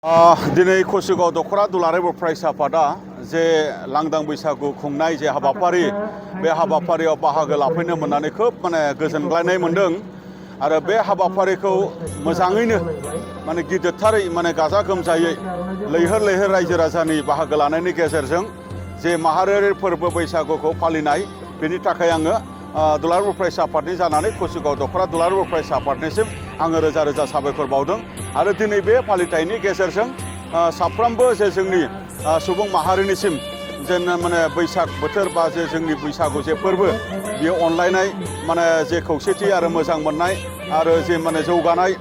दिनै कसिगाव दख'रा दुलाराय बर' फरायसा आफादा जे लांदां बैसागु खुंनाय जे हाबाफारि बे हाबाफारियाव बाहागो लाफैनो मोननानै खोब गोजोनग्लायनाय मोनदों आरो बे हाबाफारिखौ मोजाङैनो गिदिरथारै गाजा गोमजायै लैहोर लैहोर रायजो राजानि बाहागो लानायनि गेजेरजों जे माहारियारि फोरबो बैसागुखौ फालिनाय बेनि थाखाय आङो दुलाराय बर' फरायसा आफादनि जानानै कसिगाव दख'रा दुलाराय बर' फरायसा आफादनिसिम आङो रोजा रोजा साबायखर बावदों आरो दिनै बे फालिथायनि गेजेरजों साफ्रोमबो जे जोंनि सुबुं माहारिनिसिम जेन बैसाग बोथोर बा जे जोंनि बैसागु जे फोरबो बियो अनलायनाय जे खौसेथि आरो मोजां मोननाय आरो जे जौगानाय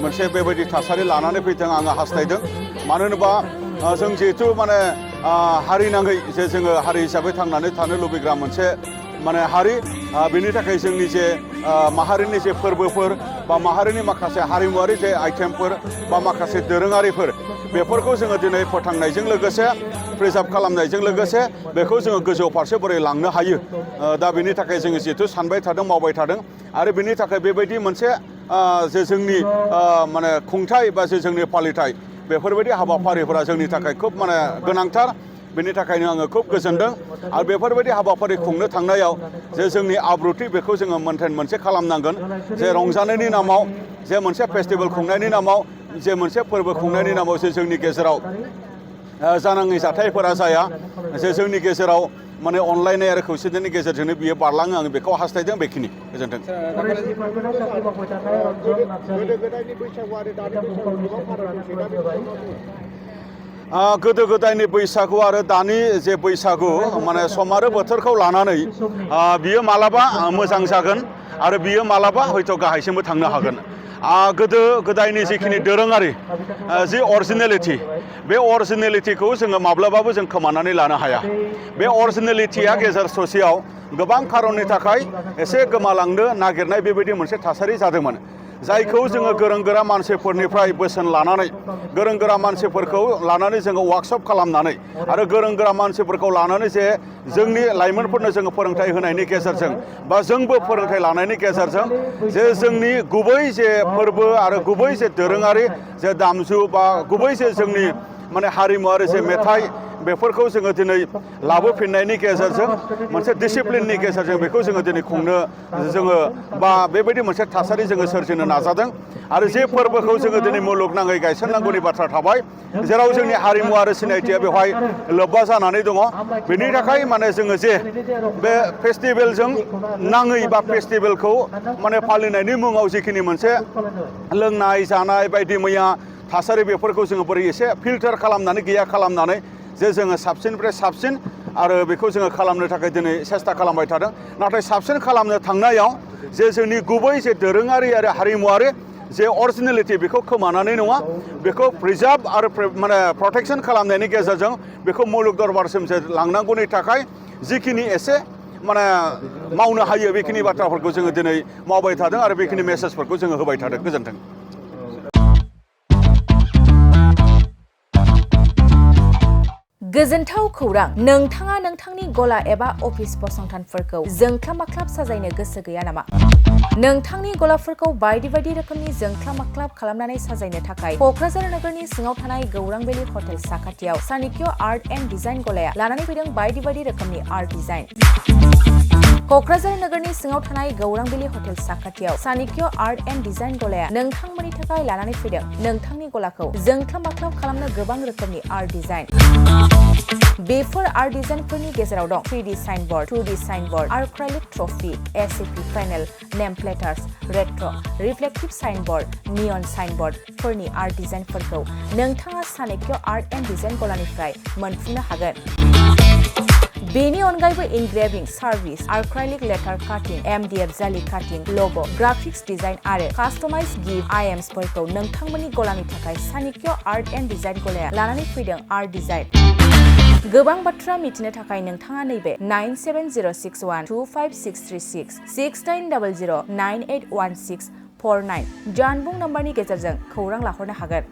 मोनसे बेबायदि थासारि लानानै फैथों आङो हास्थायदों मानो होनोबा जों जिहेथु हारि नाङै जे जोङो हारि हिसाबै थांनानै थानो लुबैग्रा मोनसे हारि बेनि थाखाय जोंनि जे माहारिनि जे फोरबोफोर बा माहारिनि माखासे हारिमुवारि जे आइटेमफोर बा माखासे दोरोङारिफोर बेफोरखौ जोङो दिनै फोथांनायजों लोगोसे प्रिजार्भ खालामनायजों लोगोसे बेखौ जोङो गोजौ फारसे बोरै लांनो हायो दा बेनि थाखाय जोङो जिहेथु सानबाय थादों मावबाय थादों आरो बेनि थाखाय बेबायदि मोनसे जे जोंनि खुंथाय बा जे जोंनि फालिथाय बेफोरबायदि हाबाफारिफोरा जोंनि थाखाय खोब गोनांथार बेनि थाखायनो आङो खोब गोजोनदों आरो बेफोरबायदि हाबाफारि खुंनो थांनायाव जे जोंनि आब्रुथि बेखौ जोङो मेनटेन मोनसे खालामनांगोन जे रंजानायनि नामाव जे मोनसे फेस्टिभेल खुंनायनि नामाव जे मोनसे फोरबो खुंनायनि नामाव जे जोंनि गेजेराव जानाङै जाथायफोरा जाया जे जोंनि गेजेराव अनलायनाय आरो खौसेथिनि गेजेरजोंनो बियो बारलाङो आं बेखौ हास्थायदों बेखिनि गोजोन्थों। गोदो गोदायनि बैसागु आरो दानि जे बैसागु सम आरो बोथोरखौ लानानै बियो मालाबा मोजां जागोन आरो बियो मालाबा हयथ' गाहायसिमबो थांनो हागोन। गोदो गोदायनि जिखिनि दोरोङारि जि अरिजिनेलिटि बे अरिजिनेलिटिखौ जोङो माब्लाबाबो जों खोमानानै लानो हाया बे अरिजिनेलिटिया गेजेर ससेयाव गोबां खारननि थाखाय एसे गोमालांनो नागिरनाय बेबायदि मोनसे थासारि जादोंमोन जायखौ जोङो गोरों गोरा मानसिफोरनिफ्राय बोसोन लानानै गोरों गोरा मानसिफोरखौ लानानै जोङो वार्कशप खालामनानै आरो गोरों गोरा मानसिफोरखौ लानानै जे जोंनि लाइमोनफोरनो जोङो फोरोंथाय होनायनि गेजेरजों बा जोंबो फोरोंथाय लानायनि गेजेरजों जे जोंनि गुबै जे फोरबो आरो गुबै जे दोरोङारि जे दामजु बा गुबै जे जोंनि हारिमुवारि जे मेथाइ बेफोरखौ जोङो दिनै लाबोफिननायनि गेजेरजों मोनसे डिसिप्लिननि गेजेरजों बेखौ जोङो दिनै खुंनो जोङो बा बेबायदि मोनसे थासारि जोङो सोरजिनो नाजादों आरो जे फोरबोखौ जोङो दिनै मुलुगनाङै गायसननांगौनि बाथ्रा थाबाय जेराव जोंनि हारिमु आरो सिनायथिया बेवहाय लोब्बा जानानै दङ बेनि थाखाय जोङो जे बे फेस्टिभेलजों नाङै बा फेस्टिभेलखौ फालिनायनि मुङाव जिखिनि मोनसे लोंनाय जानाय बायदि मैया थासारि बेफोरखौ जोङो बोरै एसे फिल्टार खालामनानै गैया खालामनानै जे जोङो साबसिननिफ्राय साबसिन आरो बेखौ जोङो खालामनो थाखाय दिनै सेस्था खालामबाय थादों नाथाय साबसिन खालामनो थांनायाव जे जोंनि गुबै जे दोरोङारि आरो हारिमुवारि जे अरिजिनेलिटि बेखौ खोमानानै नङा बेखौ प्रिजार्भ आरो प्रटेक्सन खालामनायनि गेजेरजों बेखौ मुलुग दरबारसिम जे लांनांगौनि थाखाय जिखिनि एसे मावनो हायो बेखिनि बाथ्राफोरखौ जोङो दिनै मावबाय थादों आरो बेखिनि मेसेजफोरखौ जोङो होबाय थादों गोजोन्थों। गोजोनथाव खौरां नोंथाङा नोंथांनि गला एबा अफिस फसंथानफोरखौ जोंख्लाब माख्लाब साजायनो गोसो गैया नामा? नोंथांनि गलाफोरखौ बायदि बायदि रोखोमनि जोंख्लाब माख्लाब खालामनानै साजायनो थाखाय क'क्राझार नोगोरनि सिङाव थानाय गौरां भेलि हटेल साखाथियाव चाणक्य आर्ट एन्ड डिजाइन गलाया लानानै फैदों बायदि बायदि रोखोमनि आर्ट डिजाइन। क'क्राझार नोगोरनि सिङाव थानाय गौरां भेलि हटेल साखाथियाव चाणक्य आर्ट एन्ड डिजाइन गलाया नोंथांमोननि थाखाय लानानै फैदों नोंथांनि गलाखौ जोंख्लाब माख्लाब खालामनो गोबां रोखोमनि आर्ट डिजाइन। बेफोर आर्ट डिजाइनफोरनि गेजेराव दं 3D signboard, 2D signboard, acrylic trophy, ACP panel, name प्लेटार्स, रेट्र', रिफ्लेक्टिभ साइनबोर्ड, नियन साइनबोर्डफोरनि आर्ट डिजाइनफोरखौ नोंथाङा चाणक्य आर्ट एन्ड डिजाइन गलानिफ्राय मोनफुंनो हागोन। बेनि अनगायैबो इनग्रेभिं सार्भिस, आर्क्राइलिक लेटार काटिं, MDF जालि काटिं, लग', ग्राफिक्स डिजाइन आरो कास्टमाइज गिफ्ट आइटेम्सफोरखौ नोंथांमोननि गलानि थाखाय चाणक्य आर्ट एन्ड डिजाइन गलाया लानानै फैदों आर्ट डिजाइन। गोबां बाथ्रा मिथिनो थाखाय नोंथाङा नैबे 9706125636 6900981649 जानबुं नम्बरनि गेजेरजों खौरां लाहरनो हागोन।